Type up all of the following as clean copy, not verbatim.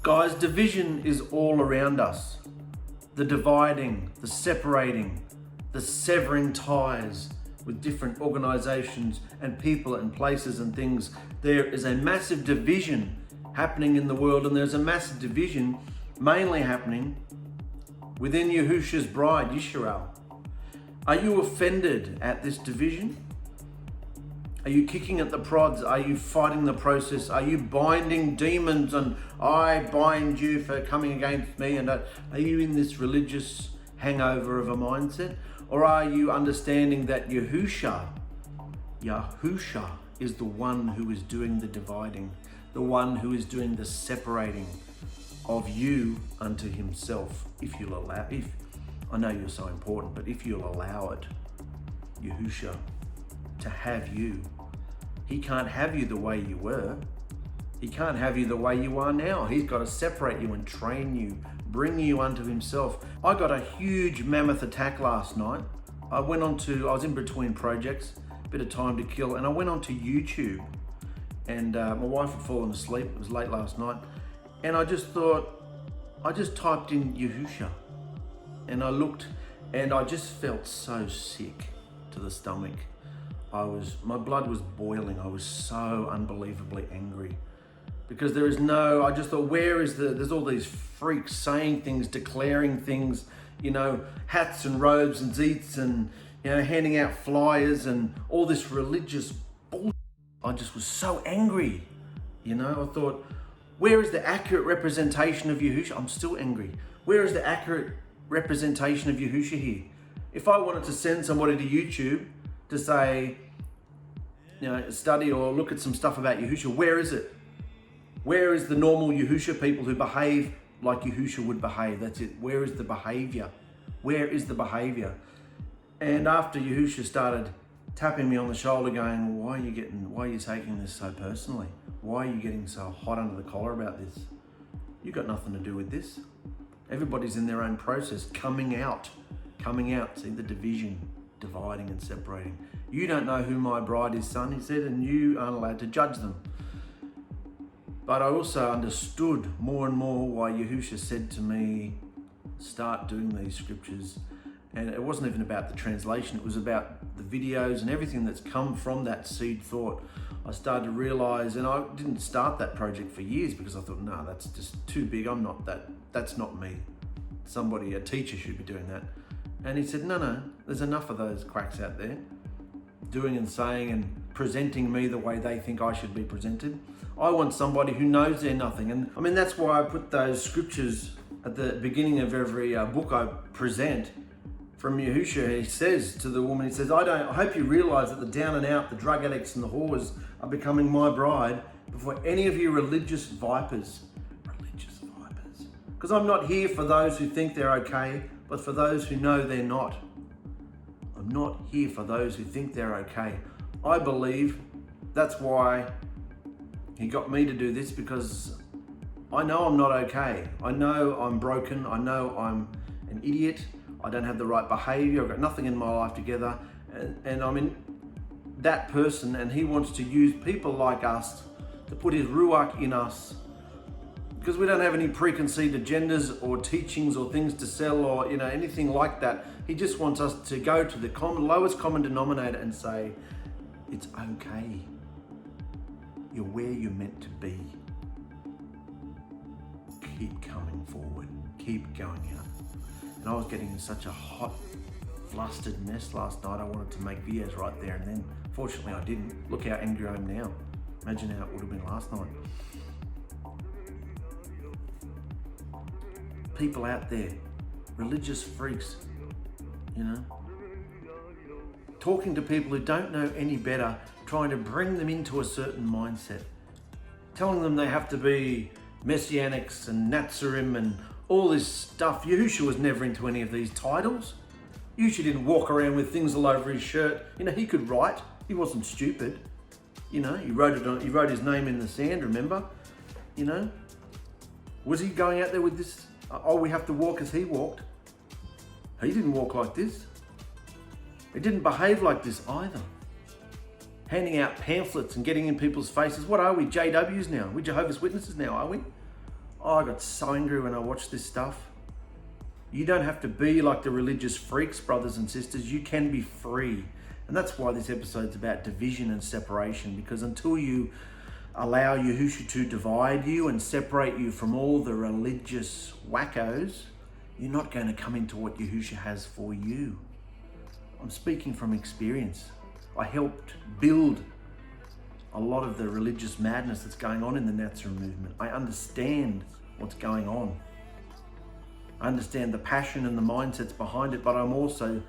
Guys, division is all around us. The dividing, the separating, the severing ties with different organizations and people and places and things. There is a massive division happening in the world, and there's a massive division mainly happening within Yahusha's bride, Yisrael. Are you offended at this division? Are you kicking at the prods? Are you fighting the process? Are you binding demons and I bind you for coming against me? And are you in this religious hangover of a mindset? Or are you understanding that Yahusha is the one who is doing the dividing, the one who is doing the separating of you unto himself, if you'll allow, I know you're so important, but if you'll allow it, Yahusha, to have you. He can't have you the way you were. He can't have you the way you are now. He's got to separate you and train you, bring you unto himself. I got a huge mammoth attack last night. I was in between projects, a bit of time to kill, and I went onto YouTube, and my wife had fallen asleep. It was late last night, and I just typed in Yahusha, and I looked, and I just felt so sick to the stomach. My blood was boiling. I was so unbelievably angry because I just thought, there's all these freaks saying things, declaring things, hats and robes and zeets and, handing out flyers and all this religious bullshit. I just was so angry. I thought, where is the accurate representation of Yahusha? I'm still angry. Where is the accurate representation of Yahusha here? If I wanted to send somebody to YouTube to say, study or look at some stuff about Yahusha, where is it? Where is the normal Yahusha people who behave like Yahusha would behave? That's it. Where is the behavior? Where is the behavior? And after Yahusha started tapping me on the shoulder going, why are you taking this so personally? Why are you getting so hot under the collar about this? You got nothing to do with this. Everybody's in their own process, coming out. See the division, dividing and separating. You don't know who my bride is, son, he said, and you aren't allowed to judge them. But I also understood more and more why Yahusha said to me, start doing these scriptures. And it wasn't even about the translation, it was about the videos and everything that's come from that seed thought. I started to realize, and I didn't start that project for years because I thought, no, that's just too big. That's not me. A teacher should be doing that. And he said, no, there's enough of those quacks out there doing and saying and presenting me the way they think I should be presented. I want somebody who knows they're nothing. And that's why I put those scriptures at the beginning of every book I present from Yahusha. He says to the woman, he says, I hope you realize that the down and out, the drug addicts and the whores are becoming my bride before any of you religious vipers. Because I'm not here for those who think they're okay, but for those who know they're not. I'm not here for those who think they're okay. I believe that's why he got me to do this, because I know I'm not okay. I know I'm broken. I know I'm an idiot. I don't have the right behavior. I've got nothing in my life together. And I'm in that person, and he wants to use people like us to put his ruach in us, because we don't have any preconceived agendas or teachings or things to sell or anything like that. He just wants us to go to the lowest common denominator and say, it's okay. You're where you're meant to be. Keep coming forward. Keep going out. And I was getting in such a hot, flustered mess last night. I wanted to make videos right there and then. Fortunately, I didn't. Look how angry I am now. Imagine how it would have been last night. People out there, religious freaks, talking to people who don't know any better, trying to bring them into a certain mindset, telling them they have to be messianics and Nazarene and all this stuff. Yahusha was never into any of these titles. Yahusha didn't walk around with things all over his shirt. He could write. He wasn't stupid. He wrote his name in the sand, remember? Was he going out there with this, we have to walk as he walked? He didn't walk like this. He didn't behave like this either. Handing out pamphlets and getting in people's faces. What are we, JWs now? We're Jehovah's Witnesses now, are we? Oh, I got so angry when I watched this stuff. You don't have to be like the religious freaks, brothers and sisters. You can be free. And that's why this episode's about division and separation, because until you allow Yahusha to divide you and separate you from all the religious wackos, you're not going to come into what Yahusha has for you. I'm speaking from experience. I helped build a lot of the religious madness that's going on in the ℧𝕗𝕗 movement. I understand what's going on. I understand the passion and the mindsets behind it, but I'm also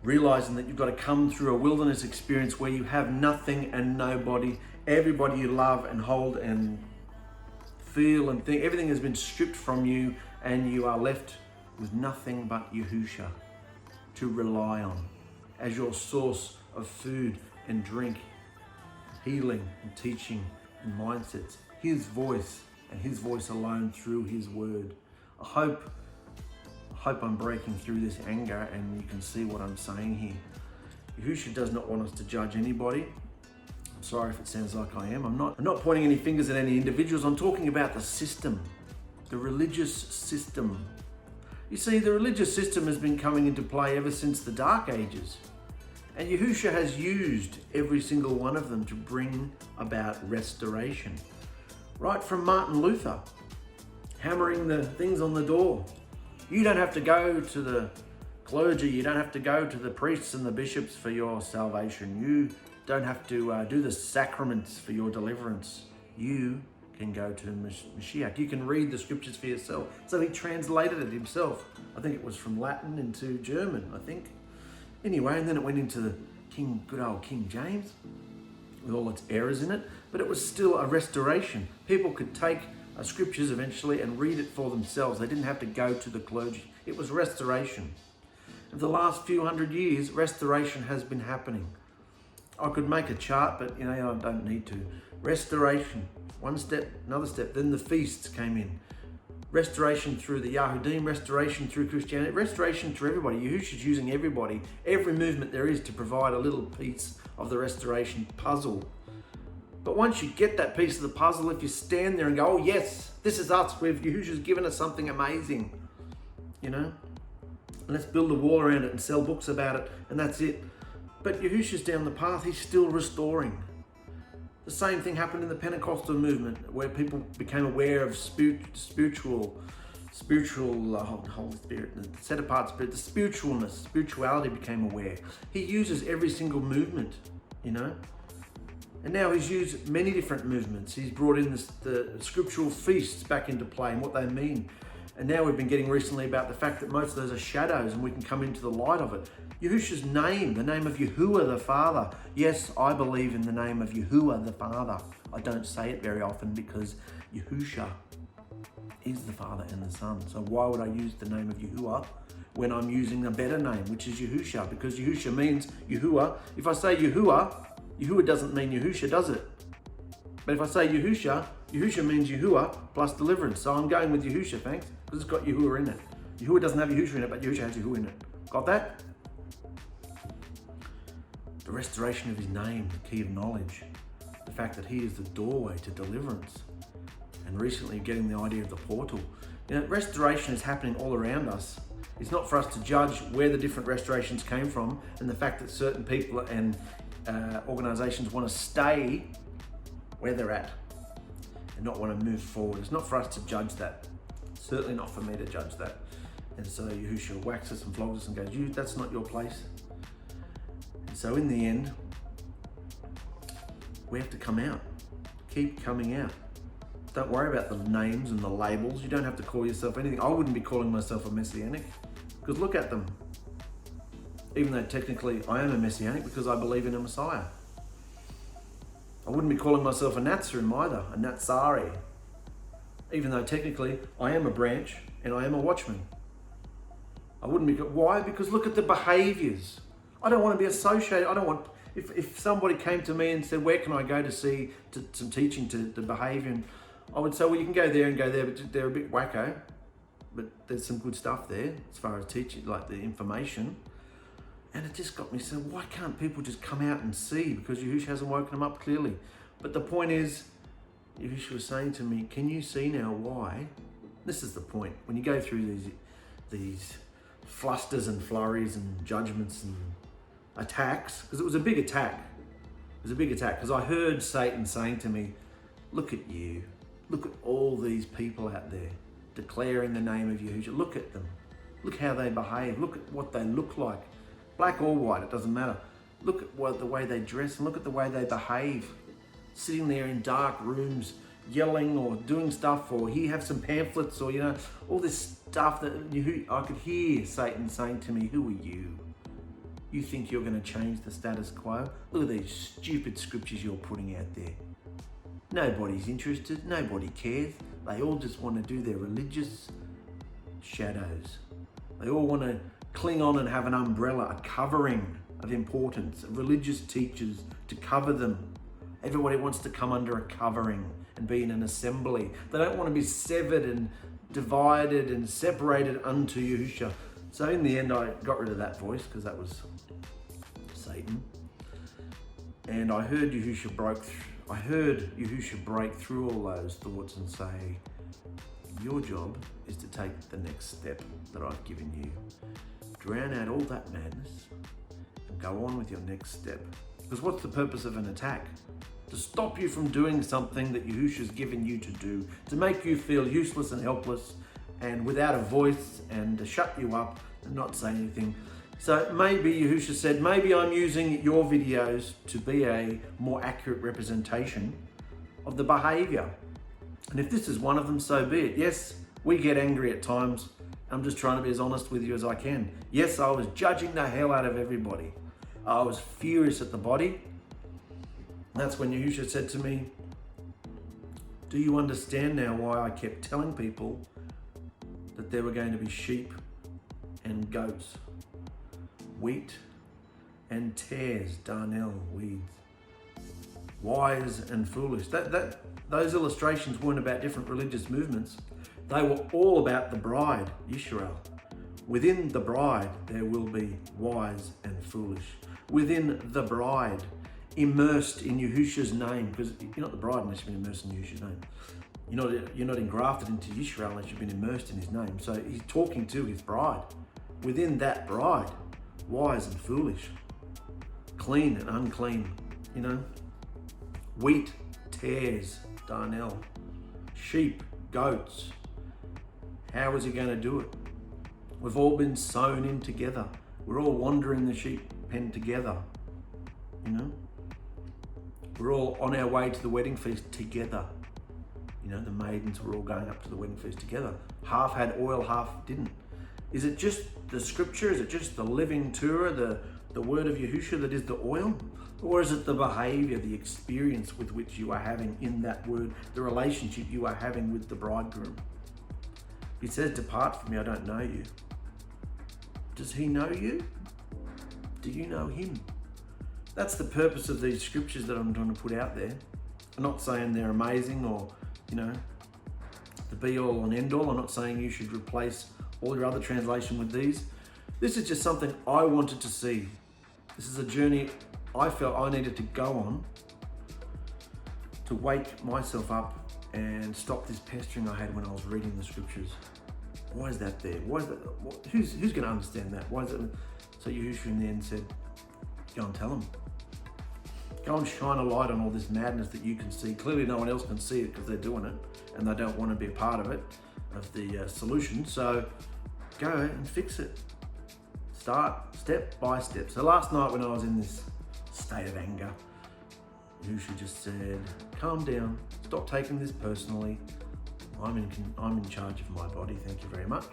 realizing that you've got to come through a wilderness experience where you have nothing and nobody. Everybody you love and hold and feel and think, everything has been stripped from you, and you are left with nothing but Yahusha to rely on as your source of food and drink, healing and teaching and mindsets. His voice and his voice alone through his word. I hope I'm breaking through this anger and you can see what I'm saying here. Yahusha does not want us to judge anybody. I'm sorry if it sounds like I am. I'm not pointing any fingers at any individuals. I'm talking about the system, the religious system. You see, the religious system has been coming into play ever since the Dark Ages. And Yahusha has used every single one of them to bring about restoration. Right from Martin Luther, hammering the things on the door. You don't have to go to the clergy, you don't have to go to the priests and the bishops for your salvation. You don't have to do the sacraments for your deliverance. You can go to Mashiach. You can read the scriptures for yourself. So he translated it himself. I think it was from Latin into German, I think. Anyway, and then it went into the good old King James with all its errors in it, but it was still a restoration. People could take scriptures eventually and read it for themselves. They didn't have to go to the clergy. It was restoration. In the last few hundred years, restoration has been happening. I could make a chart, but I don't need to. Restoration, one step, another step. Then the feasts came in. Restoration through the Yahudim, restoration through Christianity, restoration through everybody. Yahusha's using everybody, every movement there is to provide a little piece of the restoration puzzle. But once you get that piece of the puzzle, if you stand there and go, oh yes, this is us, Yahusha's given us something amazing, let's build a wall around it and sell books about it, and that's it. But Yahusha's down the path, he's still restoring. The same thing happened in the Pentecostal movement, where people became aware of spiritual Holy Spirit, the set apart spirit, the spirituality became aware. He uses every single movement, And now he's used many different movements. He's brought in the scriptural feasts back into play and what they mean. And now we've been getting recently about the fact that most of those are shadows and we can come into the light of it. Yahusha's name, the name of Yahuwah the Father. Yes, I believe in the name of Yahuwah the Father. I don't say it very often because Yahusha is the Father and the Son. So why would I use the name of Yahuwah when I'm using a better name, which is Yahusha? Because Yahusha means Yahuwah. If I say Yahuwah doesn't mean Yahusha, does it? But if I say Yahusha means Yahuwah plus deliverance. So I'm going with Yahusha, thanks, because it's got Yahuwah in it. Yahuwah doesn't have Yahusha in it, but Yahusha has Yahuwah in it. Got that? The restoration of his name, the key of knowledge. The fact that he is the doorway to deliverance. And recently getting the idea of the portal. Restoration is happening all around us. It's not for us to judge where the different restorations came from and the fact that certain people and organizations want to stay where they're at and not want to move forward. It's not for us to judge that. Certainly not for me to judge that. And so Yahusha whacks us and flogs us and goes, that's not your place. And so in the end, we have to come out. Keep coming out. Don't worry about the names and the labels. You don't have to call yourself anything. I wouldn't be calling myself a Messianic because look at them. Even though technically I am a Messianic because I believe in a Messiah. I wouldn't be calling myself a Nazarene either, a Natsari. Even though technically I am a branch and I am a watchman. I wouldn't be, why? Because look at the behaviors. I don't want to be associated, if somebody came to me and said, where can I go to see some teaching to the behavior? And I would say, well, you can go there, but they're a bit wacko. But there's some good stuff there as far as teaching, like the information. And it just got me saying, why can't people just come out and see? Because Yahusha hasn't woken them up clearly. But the point is, Yahusha was saying to me, can you see now why? This is the point. When you go through these flusters and flurries and judgments and attacks, because it was a big attack. It was a big attack because I heard Satan saying to me, look at you. Look at all these people out there declaring the name of Yahusha. Look at them. Look how they behave. Look at what they look like. Black or white, it doesn't matter. Look at the way they dress and look at the way they behave. Sitting there in dark rooms, yelling or doing stuff, or here have some pamphlets, or all this stuff that I could hear Satan saying to me, who are you? You think you're going to change the status quo? Look at these stupid scriptures you're putting out there. Nobody's interested, nobody cares. They all just want to do their religious shadows. They all want to cling on and have an umbrella, a covering of importance, of religious teachers to cover them. Everybody wants to come under a covering and be in an assembly. They don't want to be severed and divided and separated unto Yahusha. So in the end, I got rid of that voice because that was Satan. And I heard Yahusha break through all those thoughts and say, your job is to take the next step that I've given you. Drown out all that madness and go on with your next step. Because what's the purpose of an attack? To stop you from doing something that Yahusha's given you to do, to make you feel useless and helpless and without a voice, and to shut you up and not say anything. So maybe Yahusha said, maybe I'm using your videos to be a more accurate representation of the behavior. And if this is one of them, so be it. Yes, we get angry at times. I'm just trying to be as honest with you as I can. Yes, I was judging the hell out of everybody. I was furious at the body. That's when Yahusha said to me, do you understand now why I kept telling people that there were going to be sheep and goats, wheat and tares, darnel, weeds, wise and foolish? Those illustrations weren't about different religious movements. They were all about the bride, Yisrael. Within the bride, there will be wise and foolish. Within the bride, immersed in Yahusha's name, because you're not the bride unless you've been immersed in Yahusha's name. You're not engrafted into Yisrael unless you've been immersed in his name. So he's talking to his bride. Within that bride, wise and foolish, clean and unclean, wheat, tares, darnel, sheep, goats. How is he going to do it? We've all been sown in together. We're all wandering the sheep pen together, We're all on our way to the wedding feast together. The maidens were all going up to the wedding feast together. Half had oil, half didn't. Is it just the scripture? Is it just the living Torah, the word of Yahusha that is the oil? Or is it the behavior, the experience with which you are having in that word, the relationship you are having with the bridegroom? He says, depart from me, I don't know you. Does he know you? Do you know him? That's the purpose of these scriptures that I'm trying to put out there. I'm not saying they're amazing or, the be all and end all. I'm not saying you should replace all your other translation with these. This is just something I wanted to see. This is a journey I felt I needed to go on to wake myself up and stop this pestering I had when I was reading the scriptures. Why is that there? Why is that? Who's going to understand that? Why is it? So Yahusha in the end said, go and tell them. Go and shine a light on all this madness that you can see. Clearly no one else can see it because they're doing it and they don't want to be a part of it, of the solution. So go and fix it. Start step by step. So last night when I was in this state of anger, Yahusha just said, calm down, stop taking this personally. I'm in charge of my body, thank you very much.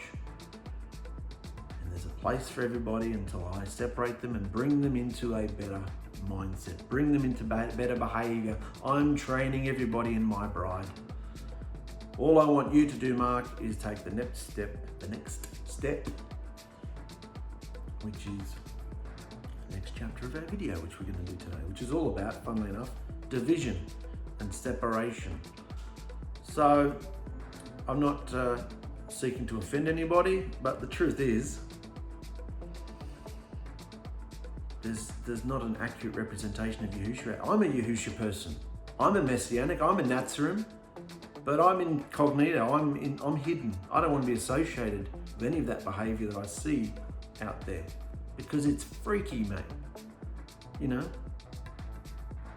And there's a place for everybody until I separate them and bring them into a better mindset, bring them into better behavior. I'm training everybody in my bride. All I want you to do, Mark, is take the next step, which is the next chapter of our video, which we're going to do today, which is all about, funnily enough, division and separation. So I'm not seeking to offend anybody, but the truth is, there's not an accurate representation of Yahusha. I'm a Yahusha person. I'm a Messianic, I'm a Nazarene, but I'm incognito, I'm hidden. I don't want to be associated with any of that behavior that I see out there because it's freaky, mate. You know?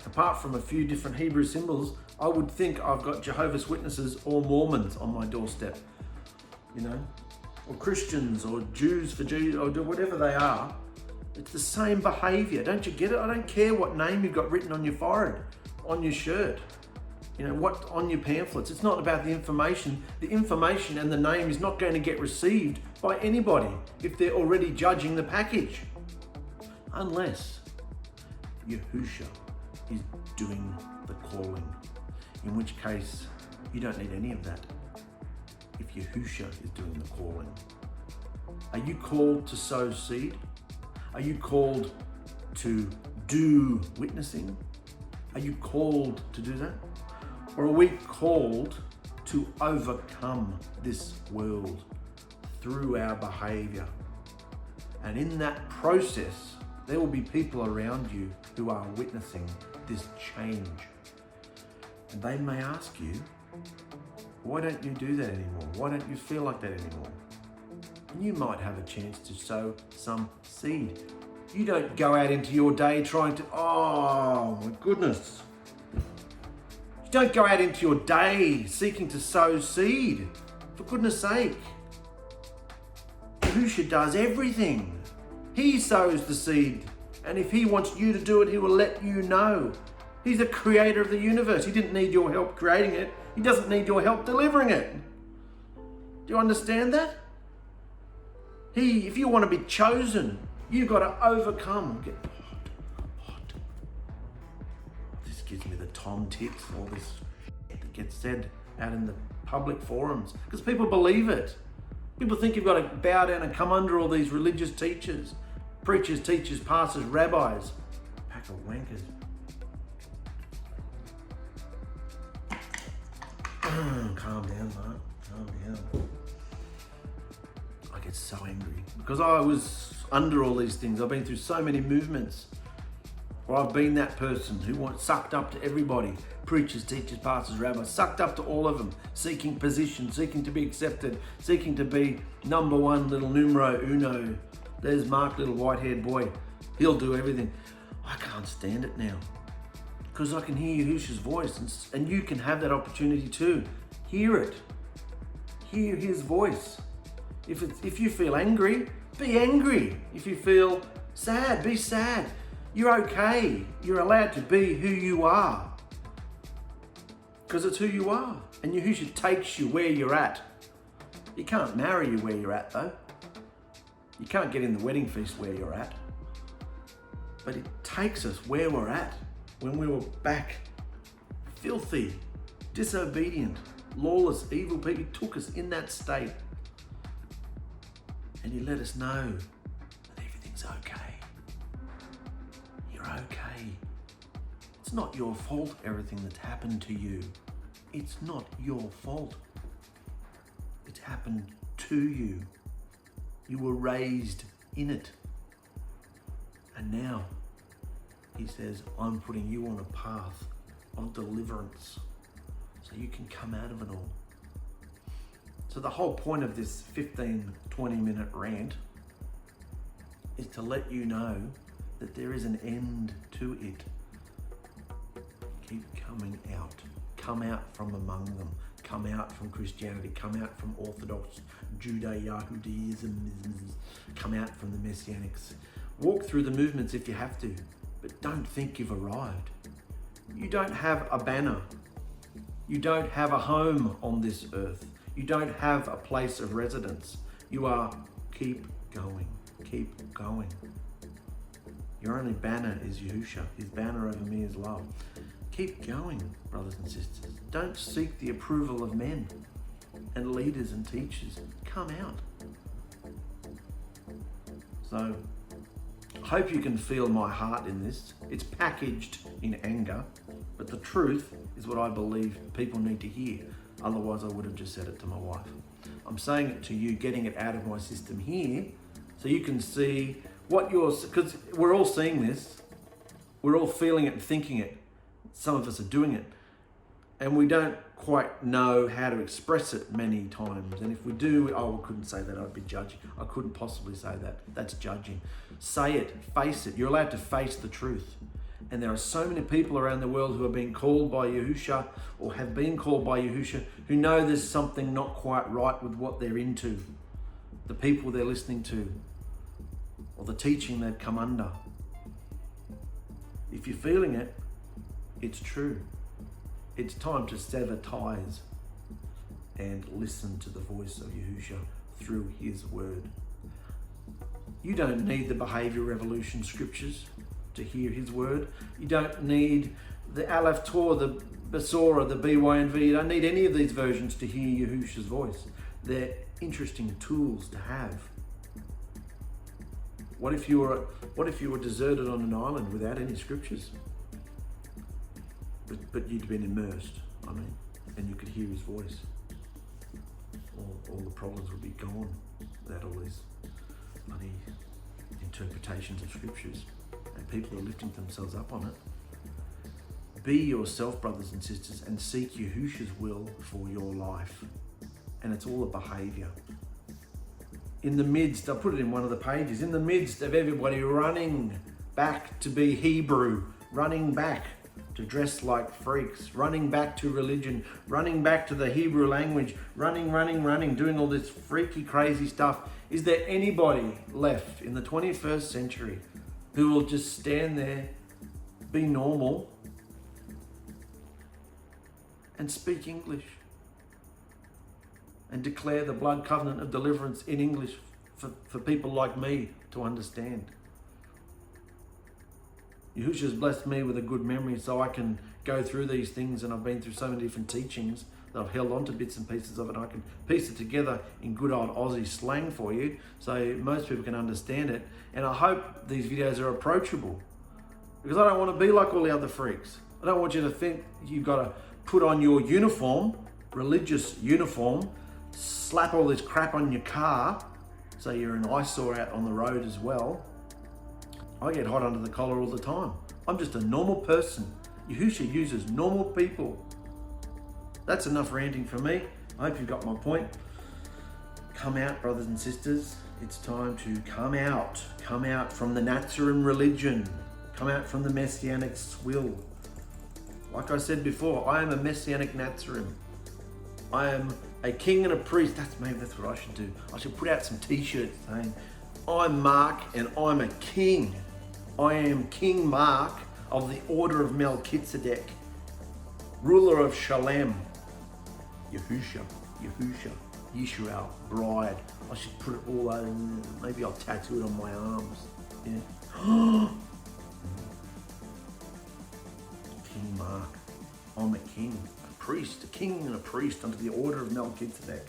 Apart from a few different Hebrew symbols, I would think I've got Jehovah's Witnesses or Mormons on my doorstep, you know? Or Christians or Jews for Jesus or whatever they are. It's the same behavior. Don't you get it? I don't care what name you've got written on your forehead, on your shirt, you know, what on your pamphlets. It's not about the information. The information and the name is not going to get received by anybody if they're already judging the package. Unless Yahusha is doing the calling, in which case you don't need any of that. If Yahusha is doing the calling. Are you called to sow seed? Are you called to do witnessing? Are you called to do that? Or are we called to overcome this world through our behavior? And in that process, there will be people around you who are witnessing this change. And they may ask you, why don't you do that anymore? Why don't you feel like that anymore? And you might have a chance to sow some seed. You don't go out into your day trying to, oh my goodness. You don't go out into your day seeking to sow seed. For goodness sake. Yahusha does everything. He sows the seed. And if he wants you to do it, he will let you know. He's the creator of the universe. He didn't need your help creating it. He doesn't need your help delivering it. Do you understand that? If you want to be chosen, you've got to overcome. Get hot. This gives me the tom tits, all this that gets said out in the public forums. Because people believe it. People think you've got to bow down and come under all these religious teachers. Preachers, teachers, pastors, rabbis. Pack of wankers. Calm down, Mark. Calm down. I get so angry because I was under all these things. I've been through so many movements where I've been that person who sucked up to everybody. Preachers, teachers, pastors, rabbis, sucked up to all of them, seeking position, seeking to be accepted, seeking to be number one, little numero uno. There's Mark, little white-haired boy. He'll do everything. I can't stand it now because I can hear Yahusha's voice and you can have that opportunity too. Hear it. Hear his voice. If you feel angry, be angry. If you feel sad, be sad. You're okay. You're allowed to be who you are because it's who you are. And Yahusha takes you where you're at. He can't marry you where you're at though. You can't get in the wedding feast where you're at. But it takes us where we're at. When we were back filthy, disobedient, lawless, evil people, he took us in that state. And he let us know that everything's okay. You're okay. It's not your fault, everything that's happened to you. It's not your fault. It's happened to you. You were raised in it. And now, he says, I'm putting you on a path of deliverance so you can come out of it all. So the whole point of this 15, 20-minute rant is to let you know that there is an end to it. Keep coming out. Come out from among them. Come out from Christianity. Come out from Orthodox Judaism. Come out from the Messianics. Walk through the movements if you have to, but don't think you've arrived. You don't have a banner. You don't have a home on this earth. You don't have a place of residence. You are keep going, keep going. Your only banner is Yahusha. His banner over me is love. Keep going, brothers and sisters. Don't seek the approval of men and leaders and teachers. Come out. So, I hope you can feel my heart in this. It's packaged in anger, but the truth is what I believe people need to hear. Otherwise, I would have just said it to my wife. I'm saying it to you, getting it out of my system here, so you can see what because we're all seeing this. We're all feeling it and thinking it. some of us are doing it, and we don't quite know how to express it many times. And if we do, I couldn't say that, I'd be judging. I couldn't possibly say that. That's judging. Say it, face it. You're allowed to face the truth. And there are so many people around the world who are being called by Yahusha, or have been called by Yahusha, who know there's something not quite right with what they're into, the people they're listening to, or the teaching they've come under. If you're feeling it, it's true. It's time to sever ties and listen to the voice of Yahusha through his word. You don't need the behavior revolution scriptures to hear his word. You don't need the Aleph Torah, the Besorah, the BYNV. You don't need any of these versions to hear Yahusha's voice. They're interesting tools to have. What if you were deserted on an island without any scriptures? But you'd been immersed, and you could hear his voice. All the problems would be gone without all these bloody interpretations of scriptures. And people are lifting themselves up on it. Be yourself, brothers and sisters, and seek Yahusha's will for your life. And it's all a behavior. In the midst, I put it in one of the pages, in the midst of everybody running back to be Hebrew, running back to dress like freaks, running back to religion, running back to the Hebrew language, running, doing all this freaky, crazy stuff. Is there anybody left in the 21st century who will just stand there, be normal, and speak English, and declare the blood covenant of deliverance in English for people like me to understand? Yahusha's blessed me with a good memory so I can go through these things, and I've been through so many different teachings that I've held on to bits and pieces of it, and I can piece it together in good old Aussie slang for you so most people can understand it. And I hope these videos are approachable, because I don't want to be like all the other freaks. I don't want you to think you've got to put on your uniform, religious uniform, slap all this crap on your car so you're an eyesore out on the road as well. I get hot under the collar all the time. I'm just a normal person. Yahusha uses normal people. That's enough ranting for me. I hope you've got my point. Come out, brothers and sisters. It's time to come out. Come out from the Nazarene religion. Come out from the Messianic swill. Like I said before, I am a Messianic Nazarene. I am a king and a priest. Maybe that's what I should do. I should put out some t-shirts saying, I'm Mark and I'm a king. I am King Mark of the order of Melchizedek, ruler of Shalem. Yahusha, Yisrael, bride. I should put it all over. Maybe I'll tattoo it on my arms. Yeah. King Mark. I'm a king, a priest, a king and a priest under the order of Melchizedek.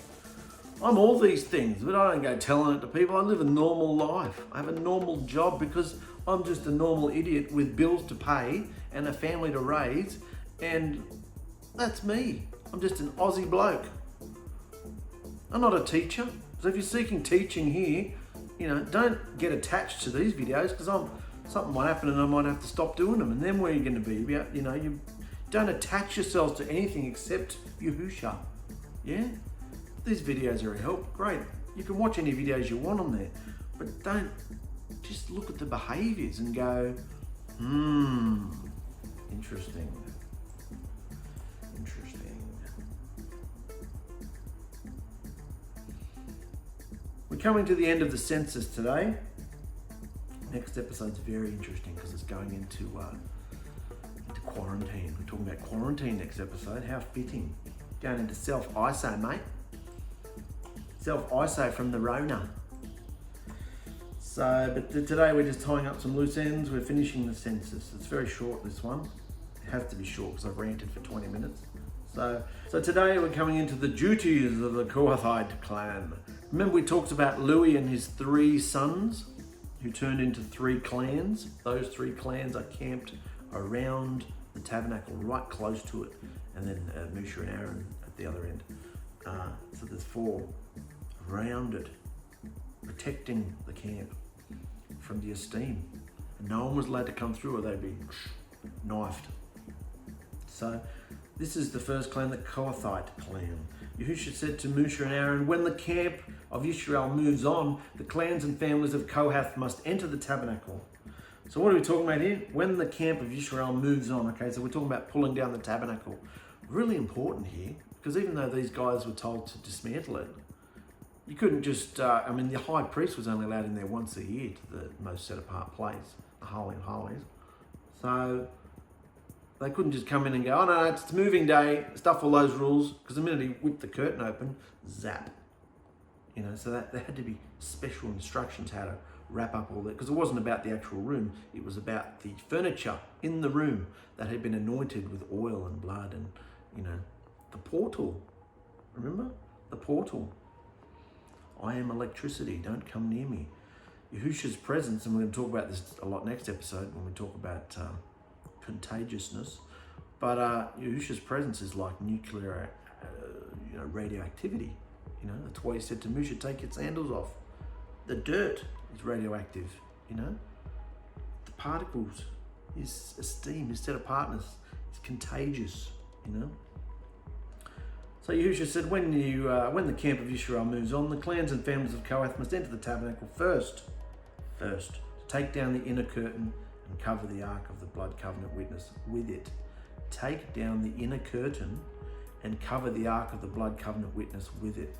I'm all these things, but I don't go telling it to people. I live a normal life. I have a normal job because I'm just a normal idiot with bills to pay and a family to raise, and that's me. I'm just an Aussie bloke. I'm not a teacher. So if you're seeking teaching here, don't get attached to these videos, because something might happen and I might have to stop doing them. And then where are you going to be? You don't attach yourselves to anything except Yahusha. Yeah? These videos are a help. Great. You can watch any videos you want on there, but don't just look at the behaviors and go, interesting. We're coming to the end of the census today. Next episode's very interesting because it's going into quarantine. We're talking about quarantine next episode. How fitting. Going into self-iso, mate. Self-iso from the Rona. But today we're just tying up some loose ends. We're finishing the census. It's very short, this one. It has to be short because I've ranted for 20 minutes. So today we're coming into the duties of the Kohathite clan. Remember we talked about Louis and his 3 sons who turned into 3 clans. Those 3 clans are camped around the tabernacle, right close to it. And then Moshe and Aaron at the other end. So there's 4 around it, protecting the camp from the esteem. And no one was allowed to come through or they'd be knifed. So this is the first clan, the Kohathite clan. Yahusha said to Moshe and Aaron, when the camp of Israel moves on, the clans and families of Kohath must enter the tabernacle. So what are we talking about here? When the camp of Israel moves on. Okay, so we're talking about pulling down the tabernacle. Really important here, because even though these guys were told to dismantle it, you couldn't just, the high priest was only allowed in there once a year to the most set apart place, the Holy of Holies. So they couldn't just come in and go, oh no, it's moving day, stuff all those rules, because the minute he whipped the curtain open, zap. So that there had to be special instructions how to wrap up all that, because it wasn't about the actual room, it was about the furniture in the room that had been anointed with oil and blood and, the portal. Remember? The portal. I am electricity, don't come near me. Yahusha's presence, and we're going to talk about this a lot next episode when we talk about contagiousness, but Yahusha's presence is like nuclear radioactivity. That's why he said to Moshe, take your sandals off. The dirt is radioactive, the particles is steam, his set apartness is contagious, So Yahusha said, when the camp of Israel moves on, the clans and families of Kohath must enter the tabernacle first, to take down the inner curtain and cover the ark of the blood covenant witness with it. Take down the inner curtain and cover the ark of the blood covenant witness with it.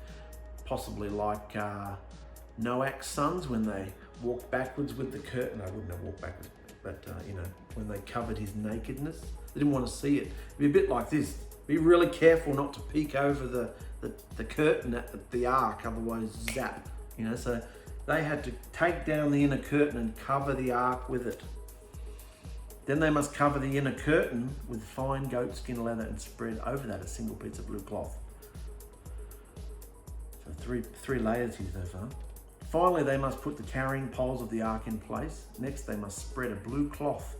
Possibly like Noah's sons when they walked backwards with the curtain. I wouldn't have walked backwards, but when they covered his nakedness, they didn't want to see it. It'd be a bit like this. Be really careful not to peek over the curtain at the ark, otherwise zap. So they had to take down the inner curtain and cover the ark with it. Then they must cover the inner curtain with fine goat skin leather and spread over that a single piece of blue cloth. So three layers here so far. Finally, they must put the carrying poles of the ark in place. Next, they must spread a blue cloth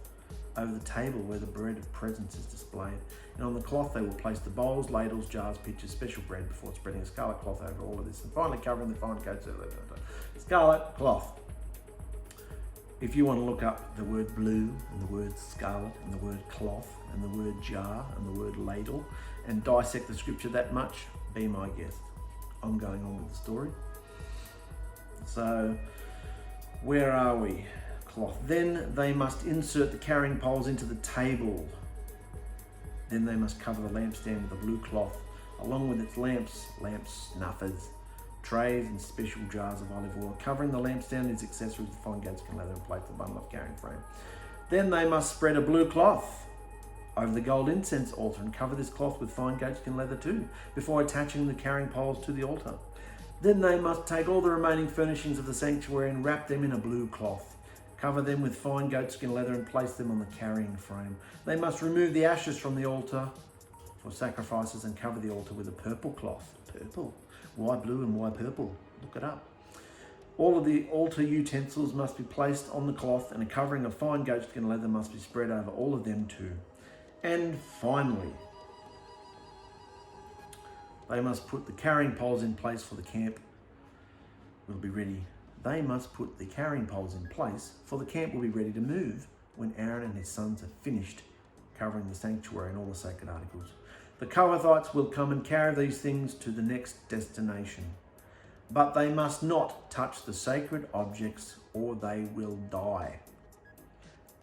over the table where the bread of presence is displayed. And on the cloth, they will place the bowls, ladles, jars, pitchers, special bread before spreading a scarlet cloth over all of this. And finally, covering the fine coats of the scarlet cloth. If you want to look up the word blue and the word scarlet and the word cloth and the word jar and the word ladle and dissect the scripture that much, be my guest. I'm going on with the story. So, where are we? Cloth. Then they must insert the carrying poles into the table. Then they must cover the lampstand with a blue cloth, along with its lamps, snuffers, trays and special jars of olive oil. Covering the lampstand and its accessories with fine goatskin leather and place the bundle of carrying frame. Then they must spread a blue cloth over the gold incense altar and cover this cloth with fine goatskin leather too, before attaching the carrying poles to the altar. Then they must take all the remaining furnishings of the sanctuary and wrap them in a blue cloth. Cover them with fine goatskin leather and place them on the carrying frame. They must remove the ashes from the altar for sacrifices and cover the altar with a purple cloth. Purple? Why blue and why purple? Look it up. All of the altar utensils must be placed on the cloth and a covering of fine goatskin leather must be spread over all of them too. And finally, they must put the carrying poles in place for the camp will be ready. They must put the carrying poles in place for the camp will be ready to move when Aaron and his sons have finished covering the sanctuary and all the sacred articles. The Kohathites will come and carry these things to the next destination, but they must not touch the sacred objects or they will die.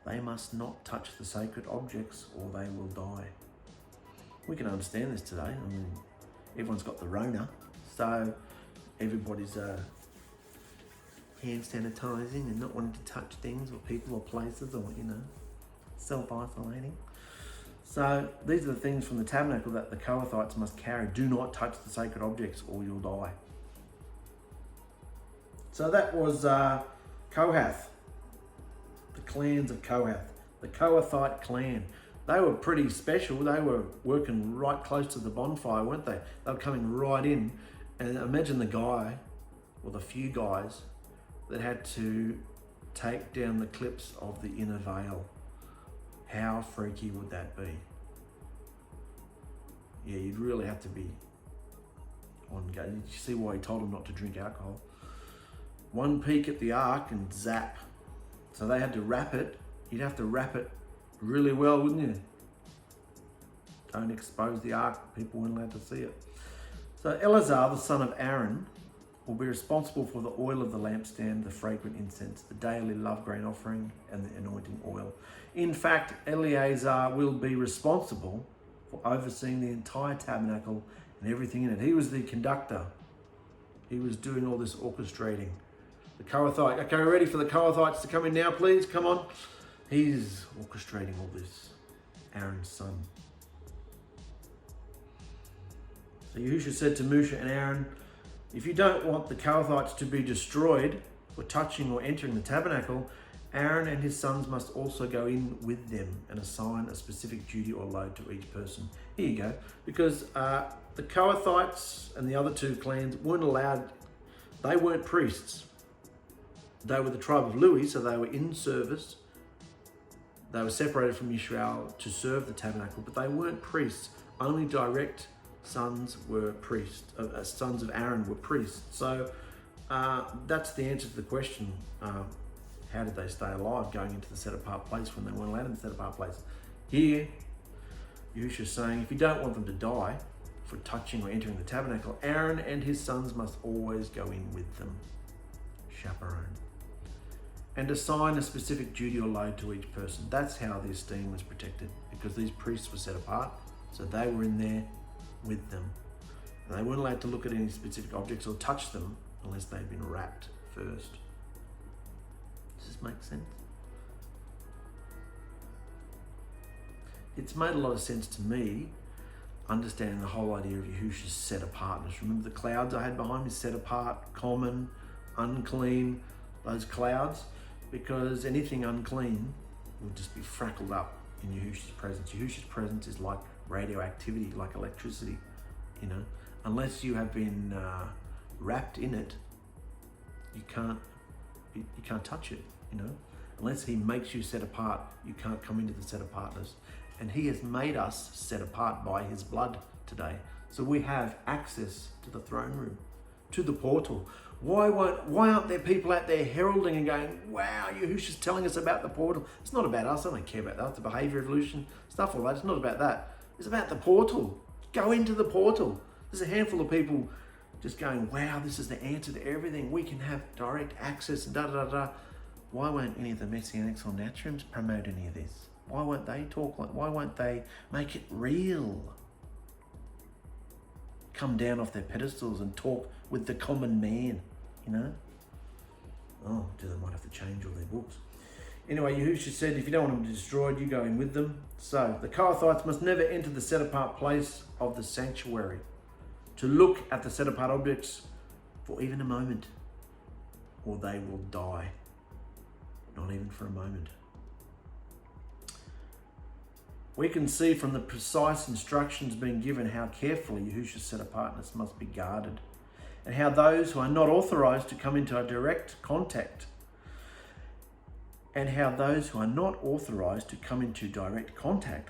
They must not touch the sacred objects or they will die. We can understand this today. Everyone's got the Rona, so everybody's hand sanitizing and not wanting to touch things or people or places or, self-isolating. So these are the things from the tabernacle that the Kohathites must carry. Do not touch the sacred objects or you'll die. So that was Kohath, the clans of Kohath, the Kohathite clan. They were pretty special. They were working right close to the bonfire, weren't they? They were coming right in. And imagine the guy, or the few guys, that had to take down the clips of the inner veil. How freaky would that be? Yeah, you'd really have to be on go. Did you see why he told them not to drink alcohol? One peek at the ark and zap. So they had to wrap it. You'd have to wrap it really well, wouldn't you? don't expose the ark. People weren't allowed to see it. So Eleazar, the son of Aaron, will be responsible for the oil of the lampstand, the fragrant incense, the daily love grain offering, and the anointing oil. In fact, Eleazar will be responsible for overseeing the entire tabernacle and everything in it. He was the conductor. He was doing all this orchestrating. The Kohathite. Okay, we're ready for the Kohathites to come in now, please. Come on. He's orchestrating all this. Aaron's son. So Yahusha said to Moshe and Aaron, if you don't want the Kohathites to be destroyed for touching or entering the tabernacle, Aaron and his sons must also go in with them and assign a specific duty or load to each person. Here you go. Because the Kohathites and the other two clans weren't allowed, they weren't priests. They were the tribe of Lewi, so they were in service. They were separated from Yisrael to serve the tabernacle, but they weren't priests. Only direct sons were priests. Sons of Aaron were priests. So that's the answer to the question. How did they stay alive going into the set-apart place when they weren't allowed in the set-apart place? Here, Yahusha is saying, if you don't want them to die for touching or entering the tabernacle, Aaron and his sons must always go in with them. Chaperone. And assign a specific duty or load to each person. That's how the esteem was protected, because these priests were set apart, so they were in there with them. And they weren't allowed to look at any specific objects or touch them unless they'd been wrapped first. Does this make sense? It's made a lot of sense to me, understanding the whole idea of Yahusha's set apartness. Remember the clouds I had behind me, set apart, common, unclean, those clouds? Because anything unclean will just be frackled up in Yahusha's presence. Yahusha's presence is like radioactivity, like electricity, you know. Unless you have been wrapped in it, you can't touch it, you know. Unless he makes you set apart, you can't come into the set apartness. And he has made us set apart by his blood today. So we have access to the throne room, to the portal. Why aren't there people out there heralding and going, wow, Yahusha's telling us about the portal? It's not about us. I don't care about that. The behavior evolution, stuff like that. It's not about that. It's about the portal. Go into the portal. There's a handful of people just going, wow, this is the answer to everything. We can have direct access and da-da-da-da. Why won't any of the Messianics or Naturums promote any of this? Why won't they talk like, why won't they make it real? Come down off their pedestals and talk with the common man, you know? Oh, they might have to change all their books. Anyway, Yahusha said, if you don't want them destroyed, you go in with them. So the Kohathites must never enter the set-apart place of the sanctuary to look at the set-apart objects for even a moment, or they will die. Not even for a moment. We can see from the precise instructions being given how carefully Yahusha's set-apartness must be guarded, and how those who are not authorized to come into a direct contact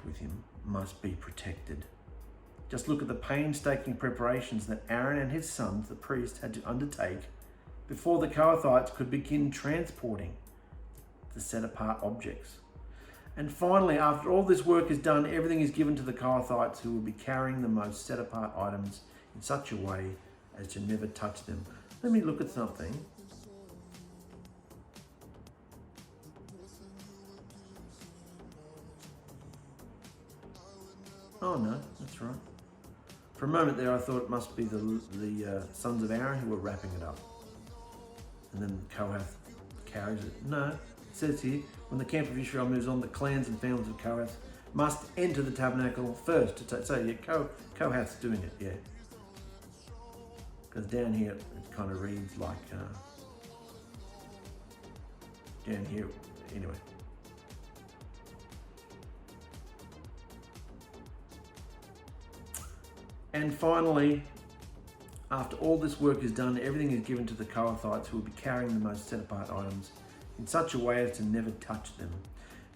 with him must be protected. Just look at the painstaking preparations that Aaron and his sons, the priest, had to undertake before the Kohathites could begin transporting the set-apart objects. And finally, after all this work is done, everything is given to the Kohathites, who will be carrying the most set-apart items in such a way as to never touch them. Let me look at something. Oh no, that's right. For a moment there, I thought it must be the sons of Aaron who were wrapping it up, and then Kohath carries it. No, it says here, when the camp of Israel moves on, the clans and families of Kohath must enter the tabernacle first. So yeah, Kohath's doing it, yeah. Because down here it kind of reads like down here, anyway. And finally, after all this work is done, everything is given to the Kohathites, who will be carrying the most set-apart items in such a way as to never touch them.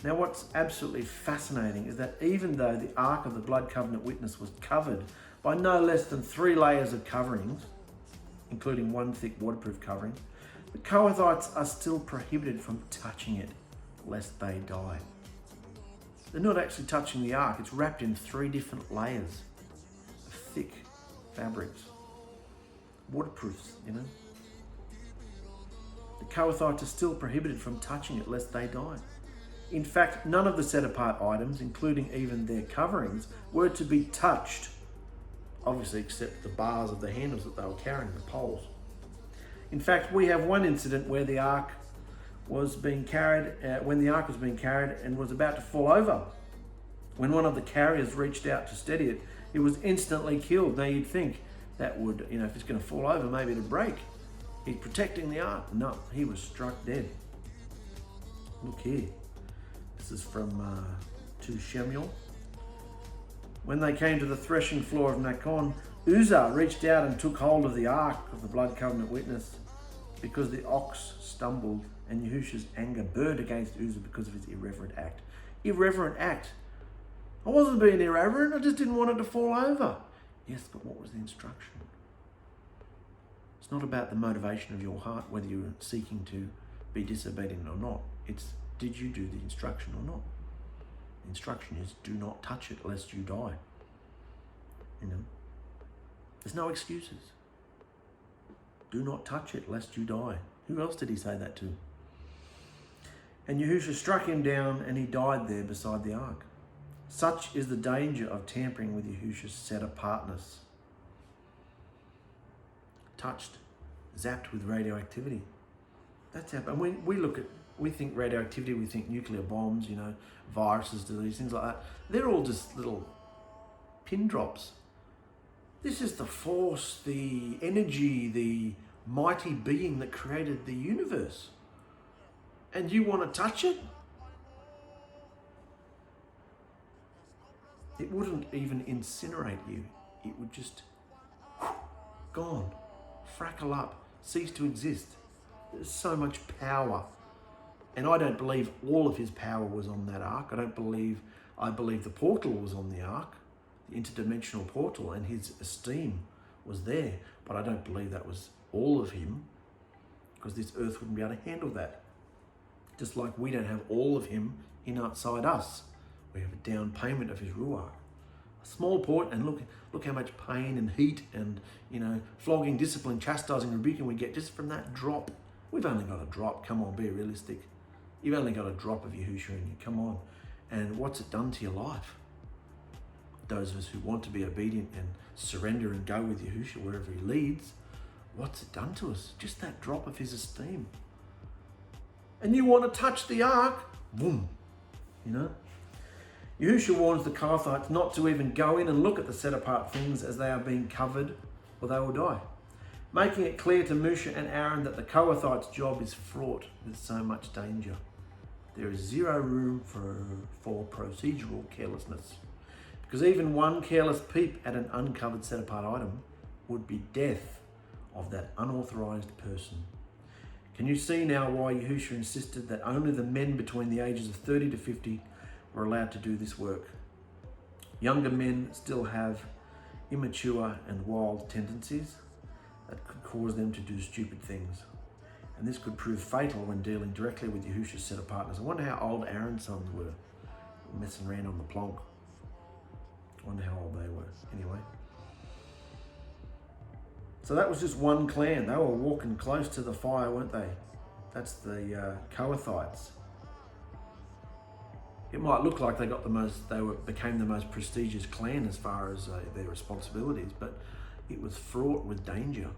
Now, what's absolutely fascinating is that even though the Ark of the Blood Covenant Witness was covered by no less than 3 layers of coverings, including one thick waterproof covering, the Kohathites are still prohibited from touching it, lest they die. They're not actually touching the ark. It's wrapped in 3 different layers of thick fabrics. Waterproofs, you know. The Kohathites are still prohibited from touching it lest they die. In fact, none of the set-apart items, including even their coverings, were to be touched, obviously except the bars of the handles that they were carrying, the poles. In fact, we have one incident where the ark was being carried, and was about to fall over. When one of the carriers reached out to steady it, it was instantly killed. Now you'd think that would, you know, if it's going to fall over, maybe it'd break. He's protecting the ark. No, he was struck dead. Look here. This is from 2 Samuel. When they came to the threshing floor of Nacon, Uzzah reached out and took hold of the ark of the blood covenant witness, because the ox stumbled, and Yahusha's anger burned against Uzzah because of his irreverent act. Irreverent act. I wasn't being irreverent, I just didn't want it to fall over. Yes, but what was the instruction? It's not about the motivation of your heart, whether you're seeking to be disobedient or not. It's, did you do the instruction or not? The instruction is, do not touch it lest you die. You know, there's no excuses. Do not touch it lest you die. Who else did he say that to? And Yahusha struck him down, and he died there beside the ark. Such is the danger of tampering with Yahusha's set-apartness. Touched, zapped with radioactivity. That's happened. And we think radioactivity, we think nuclear bombs, you know, viruses, disease, things like that. They're all just little pin drops. This is the force, the energy, the mighty being that created the universe. And you want to touch it? It wouldn't even incinerate you. It would just, gone, frackle up, cease to exist. There's so much power. And I don't believe all of his power was on that ark. I believe the portal was on the ark, the interdimensional portal, and his esteem was there. But I don't believe that was all of him, because this earth wouldn't be able to handle that. Just like we don't have all of him inside us. We have a down payment of his ruach. A small port, and look how much pain and heat and, you know, flogging, discipline, chastising, rebuking we get just from that drop. We've only got a drop. Come on, be realistic. You've only got a drop of Yahusha in you. Come on. And what's it done to your life? Those of us who want to be obedient and surrender and go with Yahusha wherever he leads, what's it done to us? Just that drop of his esteem. And you want to touch the ark? Boom. You know? Yahusha warns the Kohathites not to even go in and look at the set-apart things as they are being covered, or they will die, making it clear to Moshe and Aaron that the Kohathites' job is fraught with so much danger. There is zero room for procedural carelessness, because even one careless peep at an uncovered set-apart item would be death of that unauthorized person. Can you see now why Yahusha insisted that only the men between the ages of 30 to 50 were allowed to do this work? Younger men still have immature and wild tendencies that could cause them to do stupid things. And this could prove fatal when dealing directly with Yahusha's set-apartness. I wonder how old Aaron's sons were, messing around on the plonk. I wonder how old they were. Anyway. So that was just one clan. They were walking close to the fire, weren't they? That's the Kohathites. It might look like they became the most prestigious clan as far as their responsibilities, but it was fraught with danger.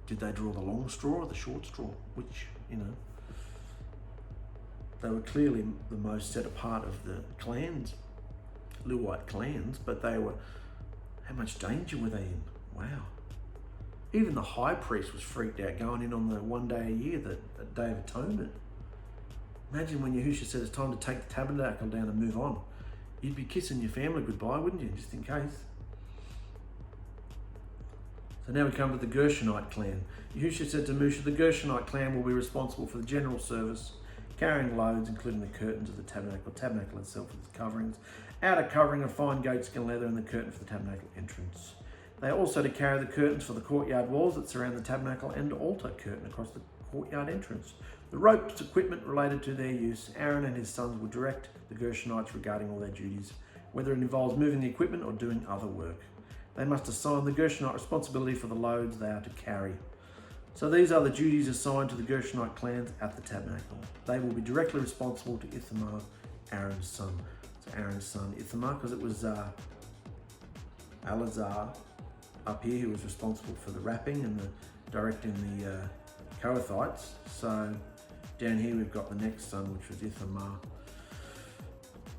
Did they draw the long straw or the short straw? Which, you know, they were clearly the most set apart of the clans, Levite clans, but they were, how much danger were they in? Wow. Even the high priest was freaked out going in on the one day a year, the Day of Atonement. Imagine when Yahusha said it's time to take the tabernacle down and move on. You'd be kissing your family goodbye, wouldn't you, just in case? So now we come to the Gershonite clan. Yahusha said to Moshe, the Gershonite clan will be responsible for the general service, carrying loads, including the curtains of the tabernacle itself with its coverings, outer covering of fine goatskin leather, and the curtain for the tabernacle entrance. They are also to carry the curtains for the courtyard walls that surround the tabernacle and altar curtain across the courtyard entrance. The ropes, equipment related to their use, Aaron and his sons will direct the Gershonites regarding all their duties, whether it involves moving the equipment or doing other work. They must assign the Gershonite responsibility for the loads they are to carry. So these are the duties assigned to the Gershonite clans at the tabernacle. They will be directly responsible to Ithamar, Aaron's son. So Aaron's son Ithamar, because it was Eleazar up here who was responsible for the wrapping and the directing the Kohathites. So down here we've got the next son, which was Ithamar,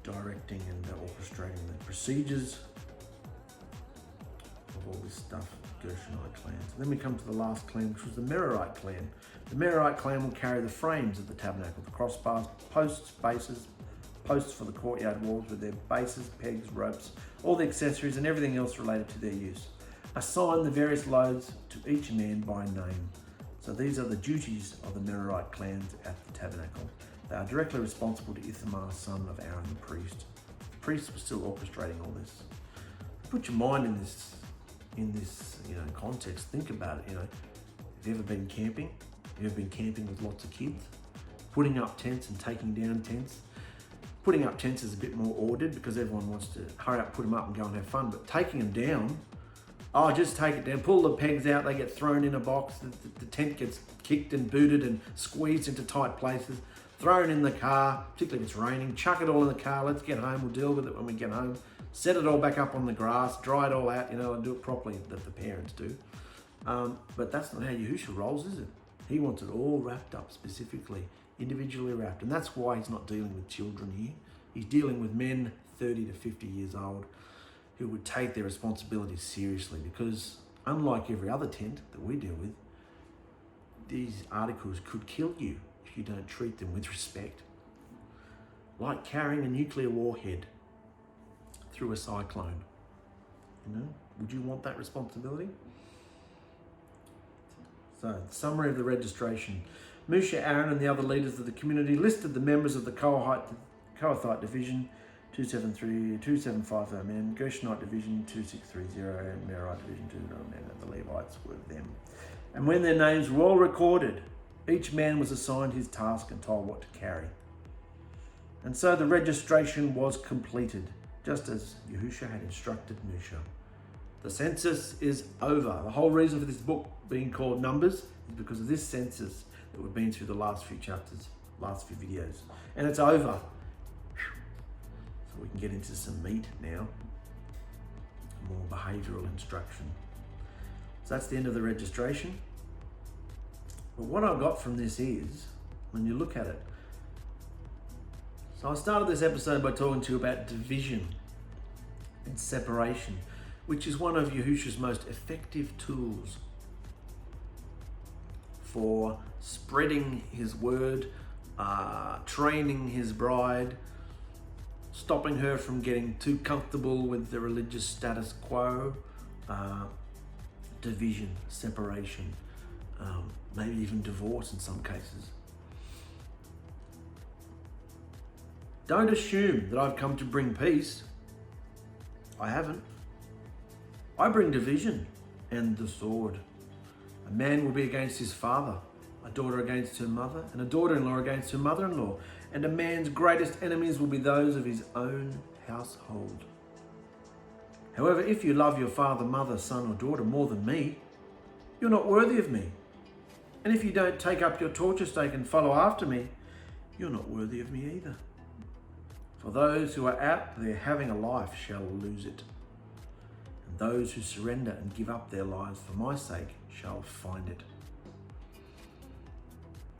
directing and orchestrating the procedures of all this stuff, Gershonite clans. And then we come to the last clan, which was the Merarite clan. The Merarite clan will carry the frames of the tabernacle, the crossbars, posts, bases, posts for the courtyard walls with their bases, pegs, ropes, all the accessories and everything else related to their use. Assign the various loads to each man by name. So these are the duties of the Merarite clans at the tabernacle. They are directly responsible to Ithamar, son of Aaron the priest. The priest was still orchestrating all this. Put your mind in this context. Think about it. Have you ever been camping? Have you ever been camping with lots of kids? Putting up tents and taking down tents. Putting up tents is a bit more ordered because everyone wants to hurry up, put them up and go and have fun. But taking them down, just take it down, pull the pegs out, they get thrown in a box, the tent gets kicked and booted and squeezed into tight places, thrown in the car, particularly if it's raining, chuck it all in the car, let's get home, we'll deal with it when we get home, set it all back up on the grass, dry it all out, and do it properly that the parents do. But that's not how Yahusha rolls, is it? He wants it all wrapped up specifically, individually wrapped. And that's why he's not dealing with children here. He's dealing with men 30 to 50 years old who would take their responsibilities seriously, because unlike every other tent that we deal with, these articles could kill you if you don't treat them with respect. Like carrying a nuclear warhead through a cyclone. Would you want that responsibility? So, summary of the registration. Moshe, Aaron and the other leaders of the community listed the members of the Kohathite division 275 men, Gershonite division 2630, and Merarite division 200 men, and the Levites were them. And when their names were all recorded, each man was assigned his task and told what to carry. And so the registration was completed, just as Yahusha had instructed Moshe. The census is over. The whole reason for this book being called Numbers is because of this census that we've been through the last few chapters, last few videos. And it's over. So we can get into some meat now, more behavioural instruction. So that's the end of the registration. But what I got from this is, when you look at it, so I started this episode by talking to you about division and separation, which is one of Yahusha's most effective tools for spreading his word, training his bride, stopping her from getting too comfortable with the religious status quo, division, separation, maybe even divorce in some cases. Don't assume that I've come to bring peace. I haven't. I bring division and the sword. A man will be against his father, a daughter against her mother, and a daughter-in-law against her mother-in-law. And a man's greatest enemies will be those of his own household. However, if you love your father, mother, son, or daughter more than me, you're not worthy of me. And if you don't take up your torture stake and follow after me, you're not worthy of me either. For those who are out there having a life shall lose it. And those who surrender and give up their lives for my sake shall find it.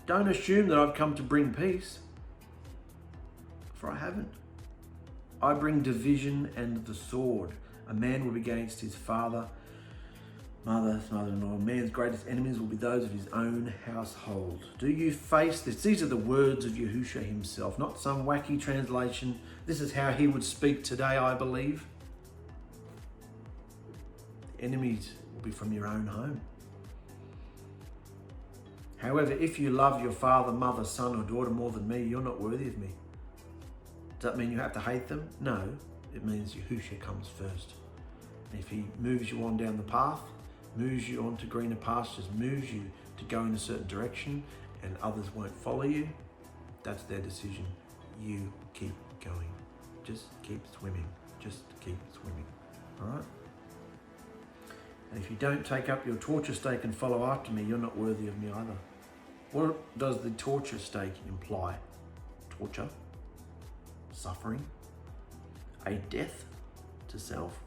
Don't assume that I've come to bring peace, for I haven't. I bring division and the sword. A man will be against his father, mother-in-law. A man's greatest enemies will be those of his own household. Do you face this? These are the words of Yahusha himself, not some wacky translation. This is how he would speak today, I believe. The enemies will be from your own home. However, if you love your father, mother, son, or daughter more than me, you're not worthy of me. Does that mean you have to hate them? No, it means Yahusha comes first. And if he moves you on down the path, moves you on to greener pastures, moves you to go in a certain direction and others won't follow you, that's their decision. You keep going. Just keep swimming. Just keep swimming. All right? And if you don't take up your torture stake and follow after me, you're not worthy of me either. What does the torture stake imply? Torture, suffering, a death to self.